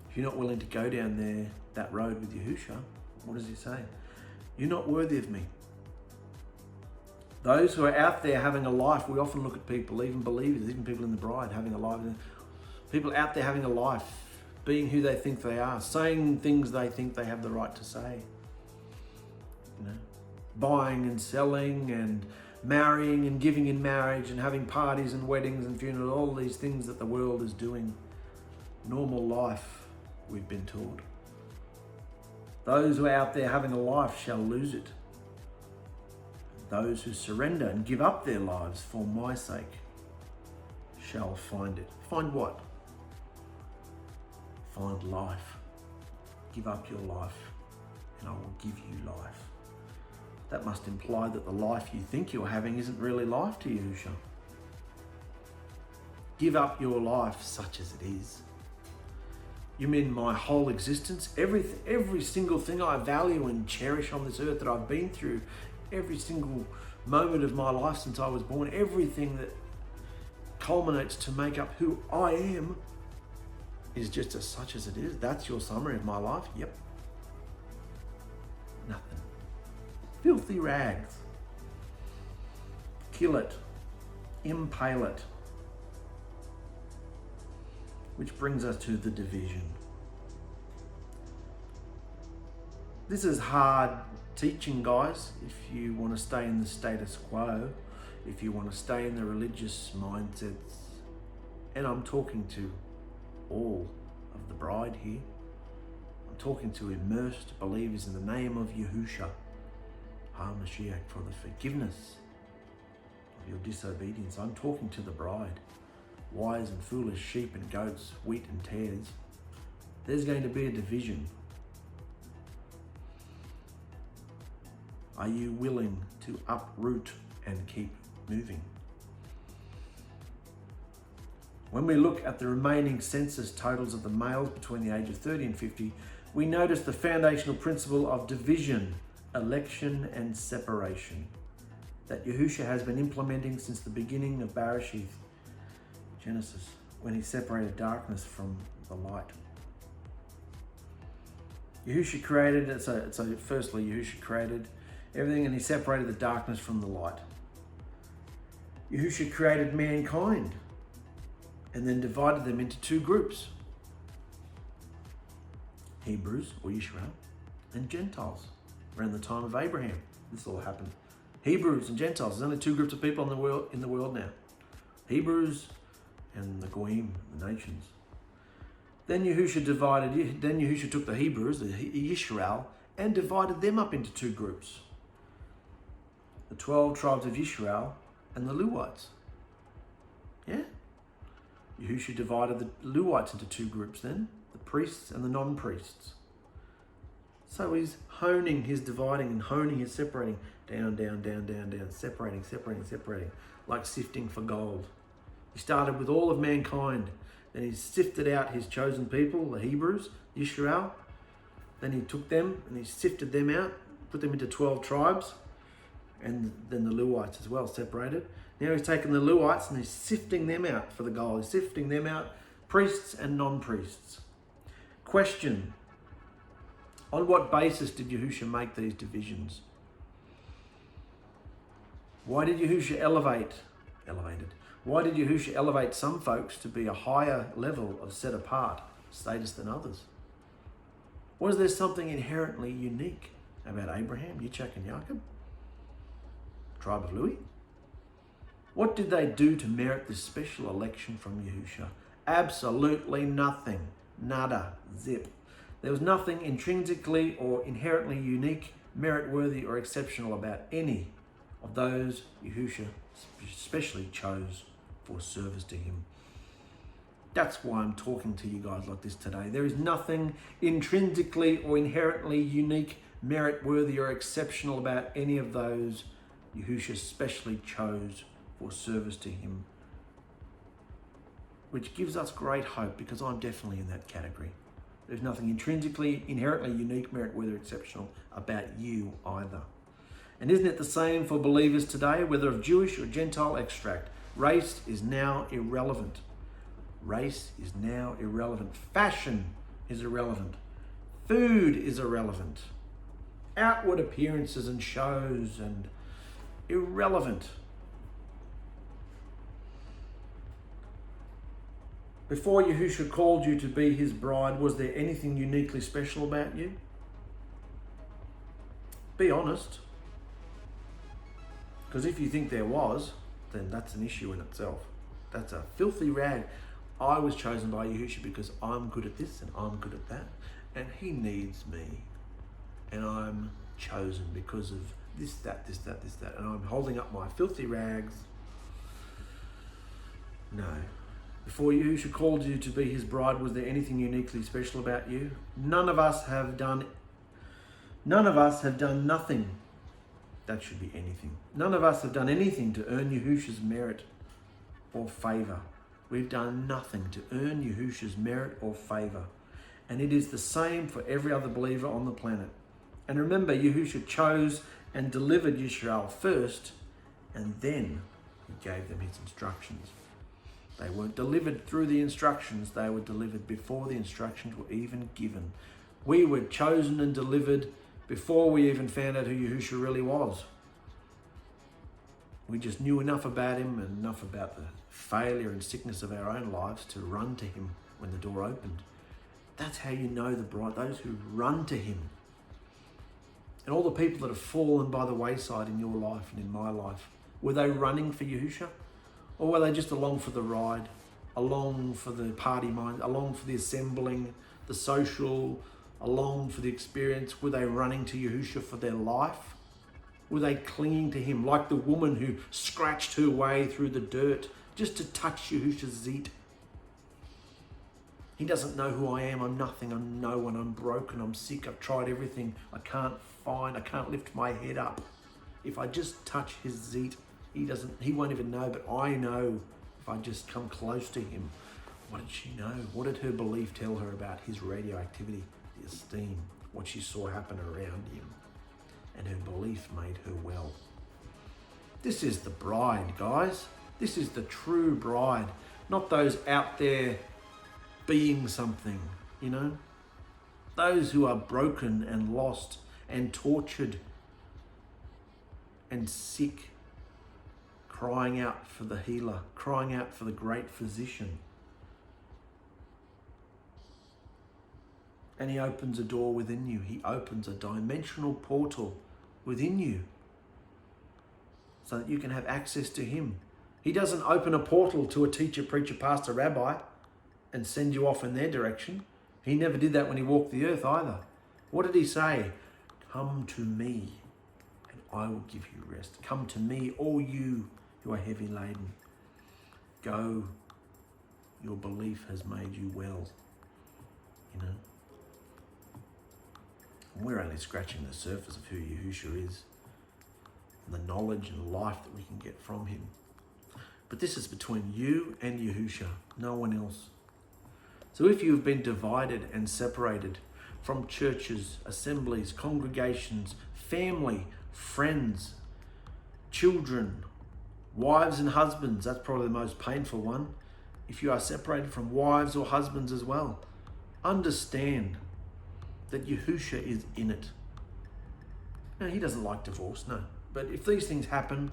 If you're not willing to go down that road with Yahusha, what does he say? You're not worthy of me. Those who are out there having a life, we often look at people, even believers, even people in the bride, having a life. People out there having a life, being who they think they are, saying things they think they have the right to say. You know, buying and selling and marrying and giving in marriage and having parties and weddings and funerals, all these things that the world is doing. Normal life, we've been told. Those who are out there having a life shall lose it. Those who surrender and give up their lives for my sake shall find it. Find what? Find life. Give up your life and I will give you life. That must imply that the life you think you're having isn't really life to Yahusha. Give up your life such as it is. You mean my whole existence? Every single thing I value and cherish on this earth that I've been through, every single moment of my life since I was born, everything that culminates to make up who I am is just as such as it is. That's your summary of my life? Yep. Nothing. Filthy rags. Kill it. Impale it. Which brings us to the division. This is hard teaching, guys, if you want to stay in the status quo, if you want to stay in the religious mindsets. And I'm talking to all of the bride here. I'm talking to immersed believers in the name of Yahusha, ℚ for the forgiveness of your disobedience. I'm talking to the bride, wise and foolish sheep and goats, wheat and tares. There's going to be a division. Are you willing to uproot and keep moving? When we look at the remaining census totals of the males between the age of 30 and 50, we notice the foundational principle of division, election and separation that Yahusha has been implementing since the beginning of Bereshith, Genesis, when he separated darkness from the light. Yahusha created, so firstly Yahusha created everything and he separated the darkness from the light. Yahusha created mankind and then divided them into two groups. Hebrews or Israel and Gentiles. Around the time of Abraham, this all happened. Hebrews and Gentiles. There's only two groups of people in the world now. Hebrews and the Goyim, the nations. Then Yahusha took the Hebrews, the Israel, and divided them up into two groups. The 12 tribes of Israel and the Lewites. Yeah? Yahusha divided the Lewites into two groups then, the priests and the non-priests. So he's honing his dividing and honing his separating, down, separating, like sifting for gold. He started with all of mankind, then he sifted out his chosen people, the Hebrews, Israel. Then he took them and he sifted them out, put them into 12 tribes, and then the Lewites as well, separated. Now he's taken the Lewites and he's sifting them out for the gold. He's sifting them out, priests and non-priests. Question: on what basis did Yahusha make these divisions? Why did Yahusha Why did Yahusha elevate some folks to be a higher level of set apart status than others? Was there something inherently unique about Abraham, Yitzchak and Jacob? Tribe of Louis? What did they do to merit this special election from Yahusha? Absolutely nothing. Nada. Zip. There was nothing intrinsically or inherently unique, merit-worthy or exceptional about any of those Yahusha specially chose for service to him. That's why I'm talking to you guys like this today. There is nothing intrinsically or inherently unique, merit worthy or exceptional about any of those Yahusha specially chose for service to him, which gives us great hope, because I'm definitely in that category. There's nothing intrinsically, inherently unique, merit worthy or exceptional about you either. And isn't it the same for believers today, whether of Jewish or Gentile extract? Race is now irrelevant. Race is now irrelevant. Fashion is irrelevant. Food is irrelevant. Outward appearances and shows and irrelevant. Before Yahusha called you to be his bride, was there anything uniquely special about you? Be honest. Because if you think there was, then that's an issue in itself. That's a filthy rag. I was chosen by Yahusha because I'm good at this and I'm good at that. And he needs me. And I'm chosen because of this, that, this, that, this, that. And I'm holding up my filthy rags. No. Before Yahusha called you to be his bride, was there anything uniquely special about you? None of us have done nothing. That should be anything. None of us have done anything to earn Yahusha's merit or favor. We've done nothing to earn Yahusha's merit or favor. And it is the same for every other believer on the planet. And remember, Yahusha chose and delivered Yisrael first, and then he gave them his instructions. They weren't delivered through the instructions, they were delivered before the instructions were even given. We were chosen and delivered before we even found out who Yahusha really was. We just knew enough about him and enough about the failure and sickness of our own lives to run to him when the door opened. That's how you know the bride, those who run to him. And all the people that have fallen by the wayside in your life and in my life, were they running for Yahusha? Or were they just along for the ride, along for the party mind, along for the assembling, the social, along for the experience? Were they running to Yahusha for their life? Were they clinging to him like the woman who scratched her way through the dirt just to touch Yahusha's zit? He doesn't know who I am. I'm nothing. I'm no one. I'm broken. I'm sick. I've tried everything. I can't lift my head up. If I just touch his zit, he won't even know, but I know if I just come close to him. What did she know? What did her belief tell her about his radioactivity, the esteem, what she saw happen around him? And her belief made her well. This is the bride, guys. This is the true bride, not those out there being something, you know? Those who are broken and lost and tortured and sick, crying out for the healer, crying out for the great physician. And he opens a door within you. He opens a dimensional portal within you so that you can have access to him. He doesn't open a portal to a teacher, preacher, pastor, rabbi and send you off in their direction. He never did that when he walked the earth either. What did he say? Come to me and I will give you rest. Come to me, all you who are heavy laden. Go, your belief has made you well. You know? And we're only scratching the surface of who Yahusha is and the knowledge and life that we can get from him. But this is between you and Yahusha, no one else. So if you've been divided and separated from churches, assemblies, congregations, family, friends, children, wives and husbands, that's probably the most painful one. If you are separated from wives or husbands as well, understand that Yahusha is in it. Now, he doesn't like divorce, no. But if these things happen,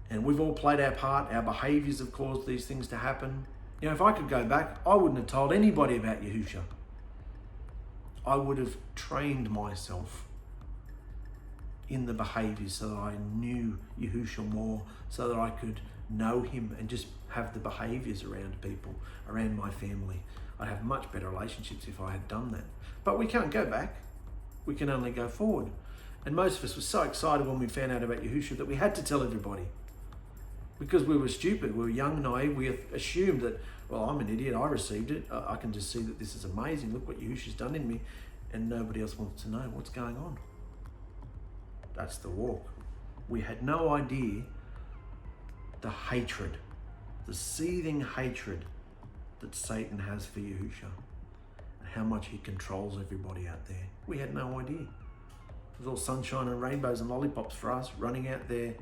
and we've all played our part, our behaviors have caused these things to happen. You know, if I could go back, I wouldn't have told anybody about Yahusha. I would have trained myself in the behaviors so that I knew Yahusha more, so that I could know him and just have the behaviors around people, around my family. I'd have much better relationships if I had done that. But we can't go back. We can only go forward. And most of us were so excited when we found out about Yahusha that we had to tell everybody. Because we were stupid, we were young, naive, we assumed that, well, I'm an idiot, I received it, I can just see that this is amazing, look what Yahusha's done in me. and nobody else wants to know what's going on. That's the walk. We had no idea the hatred, the seething hatred that Satan has for Yahusha, and how much he controls everybody out there. We had no idea. It was all sunshine and rainbows and lollipops for us, running out there,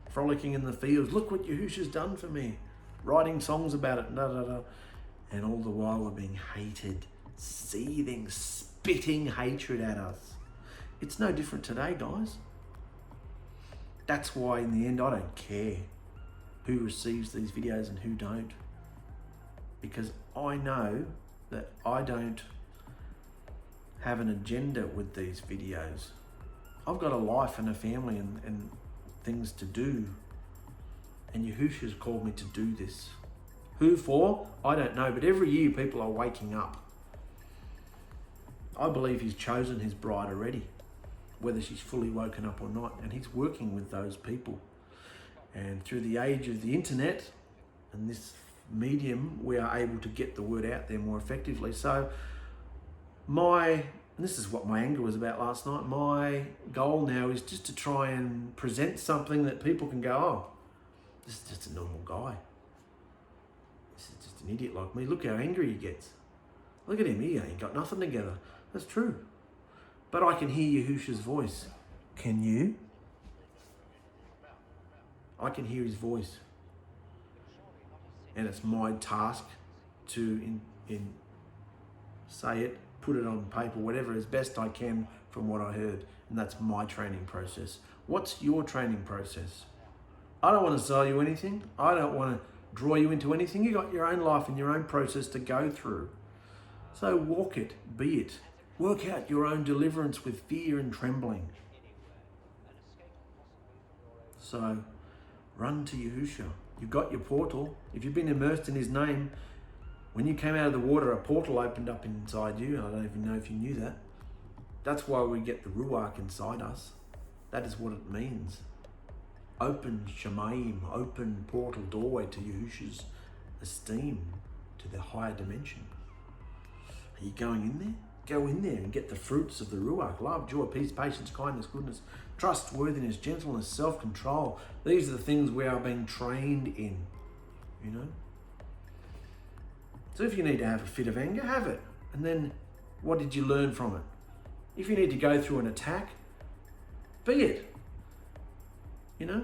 frolicking in the fields. Look what Yahusha's done for me. Writing songs about it, and all the while we're being hated, seething, spitting hatred at us. It's no different today, guys. That's why in the end, I don't care who receives these videos and who don't. Because I know that I don't have an agenda with these videos. I've got a life and a family and things to do. And Yahusha's called me to do this. Who for? I don't know, but every year people are waking up. I believe he's chosen his bride already, whether she's fully woken up or not, and he's working with those people. And through the age of the internet and this medium, we are able to get the word out there more effectively. So and this is what my anger was about last night, my goal now is just to try and present something that people can go, oh, this is just a normal guy. This is just an idiot like me. Look how angry he gets. Look at him, he ain't got nothing together. That's true. But I can hear Yahusha's voice. Can you? I can hear his voice. And it's my task to say it, put it on paper, whatever, as best I can from what I heard. And that's my training process. What's your training process? I don't want to sell you anything. I don't want to draw you into anything. You got your own life and your own process to go through. So walk it, be it. Work out your own deliverance with fear and trembling. So run to Yahusha. You've got your portal. If you've been immersed in his name, when you came out of the water, a portal opened up inside you. I don't even know if you knew that. That's why we get the Ruach inside us. That is what it means. Open Shemaim, open portal doorway to Yahusha's esteem, to the higher dimension. Are you going in there? Go in there and get the fruits of the Ruach: love, joy, peace, patience, kindness, goodness, trustworthiness, gentleness, self-control. These are the things we are being trained in, you know? So if you need to have a fit of anger, have it. And then what did you learn from it? If you need to go through an attack, be it, you know?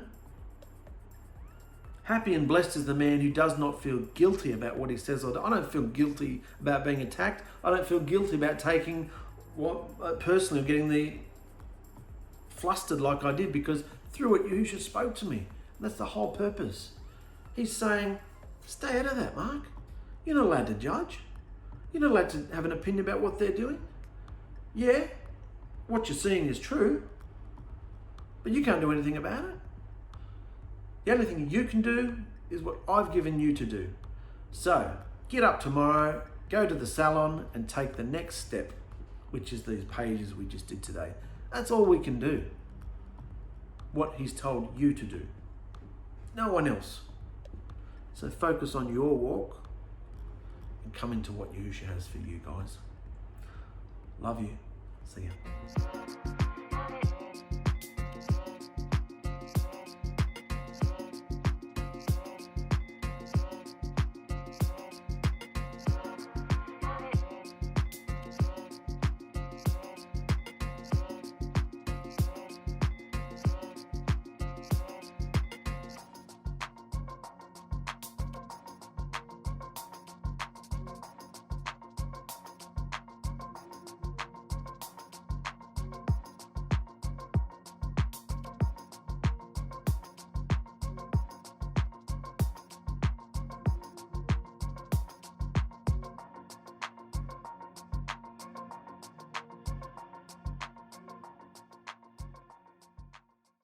Happy and blessed is the man who does not feel guilty about what he says or does. I don't feel guilty about being attacked. I don't feel guilty about taking personally, getting flustered like I did, because through it, Yahusha spoke to me. And that's the whole purpose. He's saying, stay out of that, Mark. You're not allowed to judge. You're not allowed to have an opinion about what they're doing. Yeah, what you're seeing is true, but you can't do anything about it. The only thing you can do is what I've given you to do. So get up tomorrow, go to the salon and take the next step, which is these pages we just did today. That's all we can do. What he's told you to do. No one else. So focus on your walk and come into what Yahusha has for you, guys. Love you. See ya.